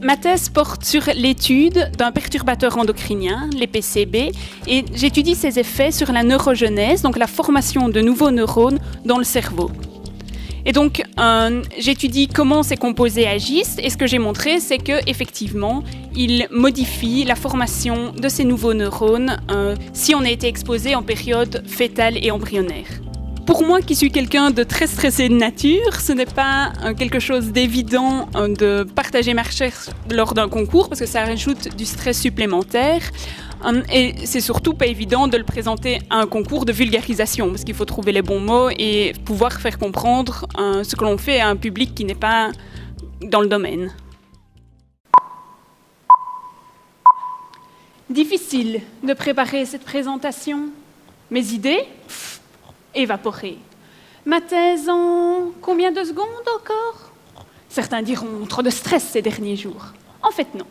Ma thèse porte sur l'étude d'un perturbateur endocrinien, les PCB, et j'étudie ses effets sur la neurogenèse, donc la formation de nouveaux neurones dans le cerveau. Et donc, j'étudie comment ces composés agissent, et ce que j'ai montré, c'est qu'effectivement, ils modifient la formation de ces nouveaux neurones si on a été exposé en période fœtale et embryonnaire. Pour moi, qui suis quelqu'un de très stressé de nature, ce n'est pas quelque chose d'évident de partager ma recherche lors d'un concours, parce que ça rajoute du stress supplémentaire. Et c'est surtout pas évident de le présenter à un concours de vulgarisation, parce qu'il faut trouver les bons mots et pouvoir faire comprendre ce que l'on fait à un public qui n'est pas dans le domaine. Difficile de préparer cette présentation. Mes idées évaporées. Ma thèse en combien de secondes encore? Certains diront trop de stress ces derniers jours. En fait, non.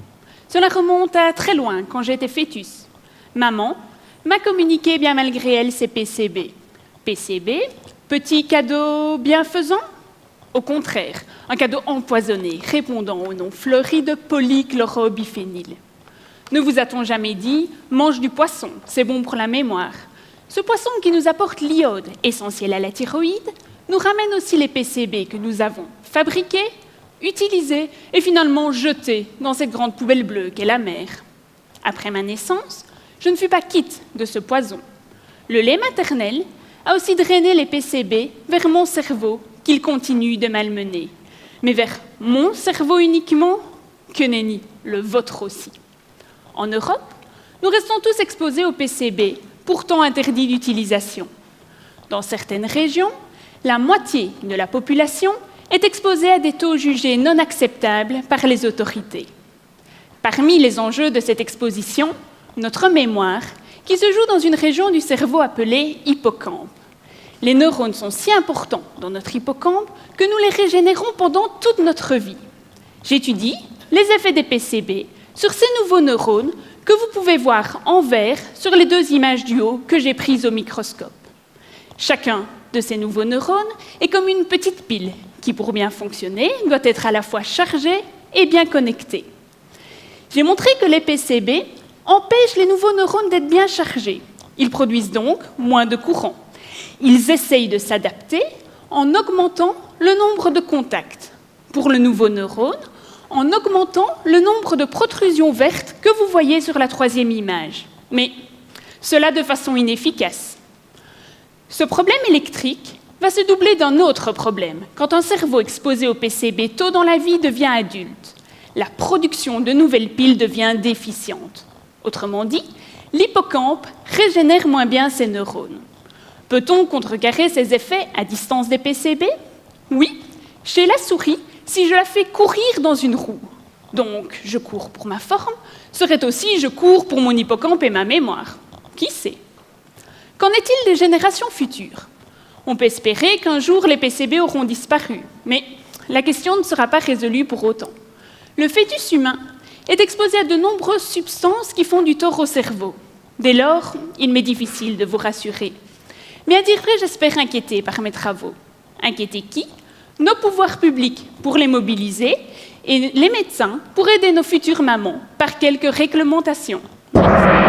Cela remonte à très loin, quand j'étais fœtus. Maman m'a communiqué bien malgré elle ses PCB. PCB, petit cadeau bienfaisant? Au contraire, un cadeau empoisonné, répondant au nom fleuri de polychlorobiphényle. Ne vous a-t-on jamais dit « mange du poisson, c'est bon pour la mémoire ». Ce poisson qui nous apporte l'iode, essentiel à la thyroïde, nous ramène aussi les PCB que nous avons fabriqués, utilisés et finalement jetés dans cette grande poubelle bleue qu'est la mer. Après ma naissance, je ne fus pas quitte de ce poison. Le lait maternel a aussi drainé les PCB vers mon cerveau qu'il continue de malmener. Mais vers mon cerveau uniquement, que nenni, le vôtre aussi. En Europe, nous restons tous exposés aux PCB, pourtant interdits d'utilisation. Dans certaines régions, la moitié de la population est exposée à des taux jugés non acceptables par les autorités. Parmi les enjeux de cette exposition, notre mémoire, qui se joue dans une région du cerveau appelée hippocampe. Les neurones sont si importants dans notre hippocampe que nous les régénérons pendant toute notre vie. J'étudie les effets des PCB sur ces nouveaux neurones que vous pouvez voir en vert sur les deux images du haut que j'ai prises au microscope. Chacun de ces nouveaux neurones est comme une petite pile qui, pour bien fonctionner, doit être à la fois chargée et bien connectée. J'ai montré que les PCB empêchent les nouveaux neurones d'être bien chargés. Ils produisent donc moins de courant. Ils essayent de s'adapter en augmentant le nombre de contacts. Pour le nouveau neurone, en augmentant le nombre de protrusions vertes que vous voyez sur la troisième image. Mais cela de façon inefficace. Ce problème électrique va se doubler d'un autre problème. Quand un cerveau exposé au PCB tôt dans la vie devient adulte, la production de nouvelles piles devient déficiente. Autrement dit, l'hippocampe régénère moins bien ses neurones. Peut-on contrecarrer ces effets à distance des PCB? Oui, chez la souris, si je la fais courir dans une roue. Donc, je cours pour ma forme, serait aussi je cours pour mon hippocampe et ma mémoire. Qui sait? Qu'en est-il des générations futures? On peut espérer qu'un jour les PCB auront disparu, mais la question ne sera pas résolue pour autant. Le fœtus humain est exposé à de nombreuses substances qui font du tort au cerveau. Dès lors, il m'est difficile de vous rassurer. Mais à dire vrai, j'espère inquiéter par mes travaux. Inquiéter qui? Nos pouvoirs publics pour les mobiliser et les médecins pour aider nos futures mamans par quelques réglementations. Merci.